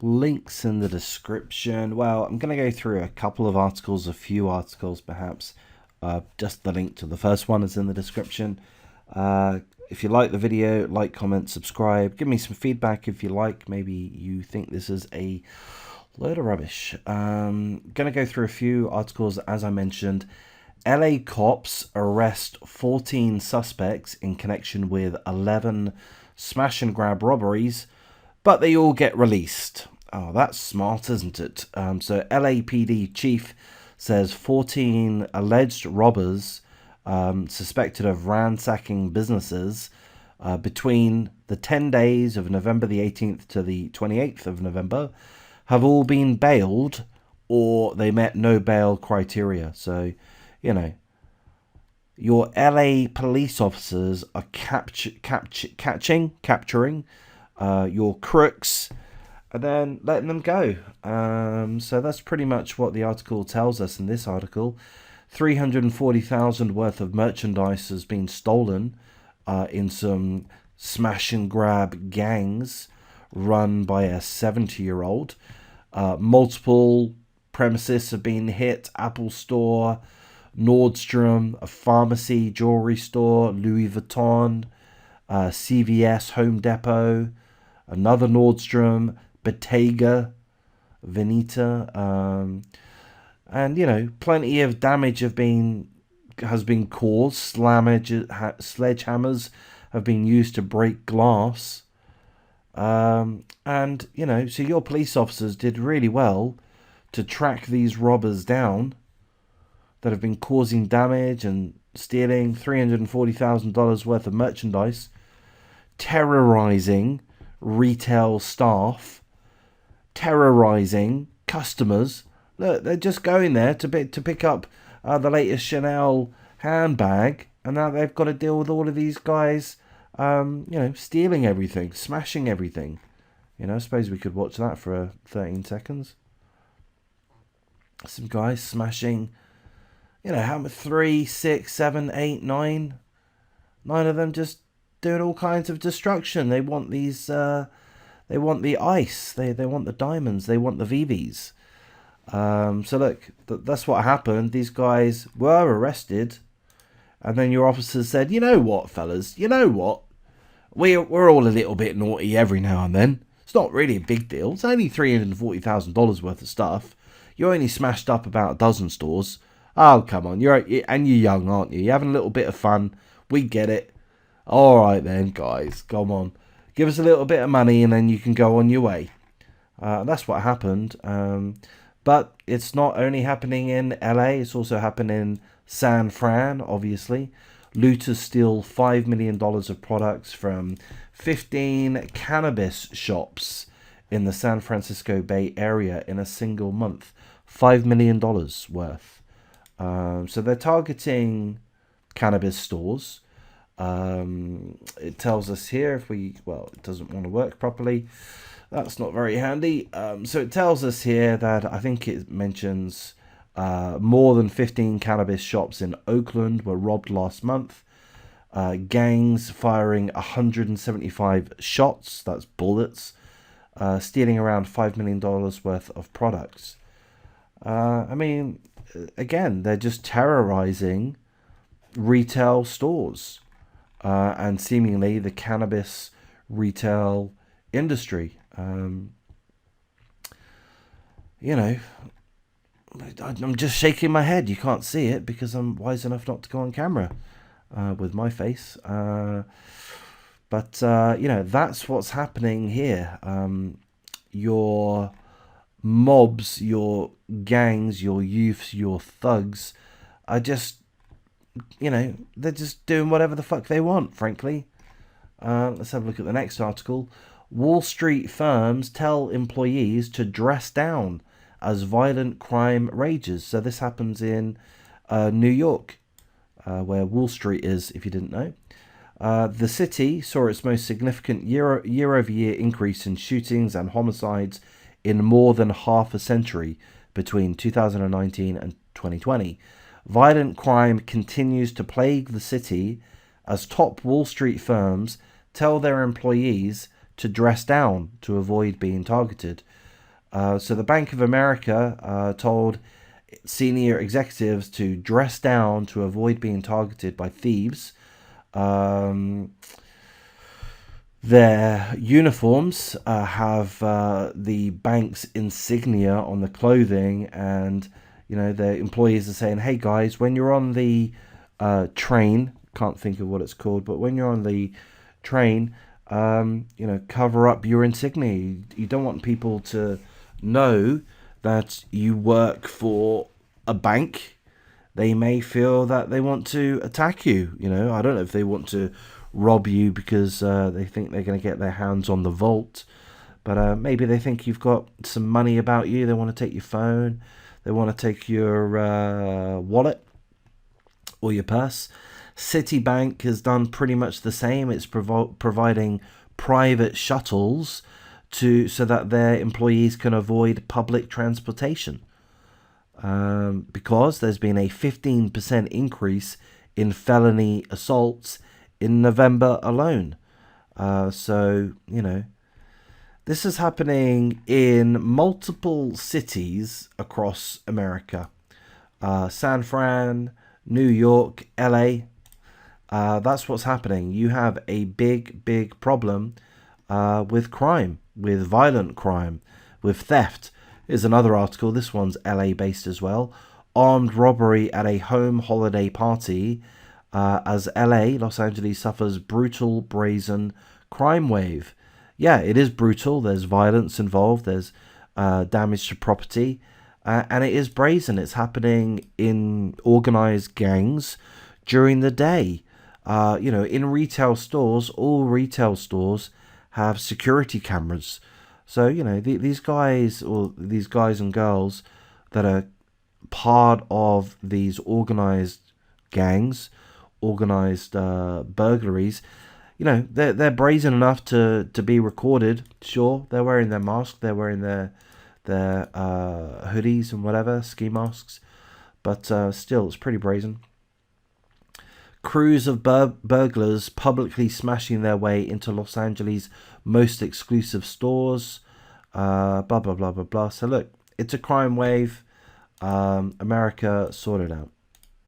links in the description. Well, I'm going to go through a couple of articles, a few articles perhaps. Just the link to the first one is in the description. If you like the video, like, comment, subscribe. Give me some feedback if you like. Maybe you think this is a load of rubbish. Going to go through a few articles, as I mentioned. LA cops arrest 14 suspects in connection with 11 smash and grab robberies, but they all get released. Oh, that's smart, isn't it? So LAPD chief says 14 alleged robbers suspected of ransacking businesses between the 10 days of November the 18th to the 28th of November have all been bailed, or they met no bail criteria. So, you know, your LA police officers are capturing your crooks and then letting them go. So that's pretty much what the article tells us in this article. 340,000 worth of merchandise has been stolen in some smash and grab gangs run by a 70-year-old. Multiple premises have been hit: Apple Store, Nordstrom, a pharmacy, jewelry store, Louis Vuitton, CVS, Home Depot, another Nordstrom, Bottega Veneta, and you know, plenty of damage has been caused. Sledgehammers have been used to break glass, and you know, so your police officers did really well to track these robbers down that have been causing damage and stealing $340,000 worth of merchandise, terrorizing retail staff, terrorizing customers. Look, they're just going there to pick up the latest Chanel handbag, and now they've got to deal with all of these guys, you know, stealing everything, smashing everything. You know, I suppose we could watch that for 13 seconds. Some guys smashing, you know, how much? 3, 6, 7, 8, 9. 9 of them just doing all kinds of destruction. They want these. They want the ice. They want the diamonds. They want the VVs. So look, that's what happened. These guys were arrested, and then your officers said, "You know what, fellas? You know what? We're all a little bit naughty every now and then. It's not really a big deal. It's only $340,000 worth of stuff. You only smashed up about a dozen stores. Oh, come on. You're young, aren't you? You're having a little bit of fun. We get it. All right then, guys. Come on. Give us a little bit of money and then you can go on your way." That's what happened. But it's not only happening in LA. It's also happening in San Fran, obviously. Looters steal $5 million of products from 15 cannabis shops in the San Francisco Bay Area in a single month. $5 million worth. So they're targeting cannabis stores. It tells us here it doesn't want to work properly. That's not very handy. So it tells us here that I think it mentions more than 15 cannabis shops in Oakland were robbed last month. Gangs firing 175 shots, that's bullets, stealing around $5 million worth of products. I mean, again, they're just terrorizing retail stores and seemingly the cannabis retail industry. You know, I'm just shaking my head. You can't see it because I'm wise enough not to go on camera with my face. But you know, that's what's happening here. Your mobs, your gangs, your youths, your thugs are just, you know, they're just doing whatever the fuck they want, frankly. Let's have a look at the next article. Wall Street firms tell employees to dress down as violent crime rages. So this happens in New York, where Wall Street is, if you didn't know. The city saw its most significant year-over-year increase in shootings and homicides in more than half a century between 2019 and 2020. Violent crime continues to plague the city as top Wall Street firms tell their employees to dress down to avoid being targeted. So the Bank of America told senior executives to dress down to avoid being targeted by thieves. Um, their uniforms have the bank's insignia on the clothing, and the employees are saying, "Hey guys, when you're on the train, can't think of what it's called, but when you're on the train, cover up your insignia. You don't want people to know that you work for a bank. They may feel that they want to attack you. I don't know if they want to rob you because they think they're going to get their hands on the vault, but maybe they think you've got some money about you. They want to take your phone. They want to take your wallet or your purse. Citibank has done pretty much the same. It's providing private shuttles so that their employees can avoid public transportation, because there's been a 15% increase in felony assaults in November alone. So this is happening in multiple cities across America. San Fran, New York, LA. That's what's happening. You have a big problem with crime, with violent crime, with theft. Here's another article. This one's LA based as well. Armed robbery at a home holiday party as Los Angeles suffers brutal brazen crime wave. Yeah, it is brutal. There's violence involved. There's damage to property. And it is brazen. It's happening in organized gangs during the day. In retail stores, all retail stores have security cameras. So, these guys and girls that are part of these organized gangs, organized burglaries, they're brazen enough to be recorded. Sure, they're wearing their mask, they're wearing their hoodies and whatever, ski masks, but still, it's pretty brazen. Crews of burglars publicly smashing their way into Los Angeles' most exclusive stores. Blah, blah, blah, blah, blah. So look, it's a crime wave. America sorted out.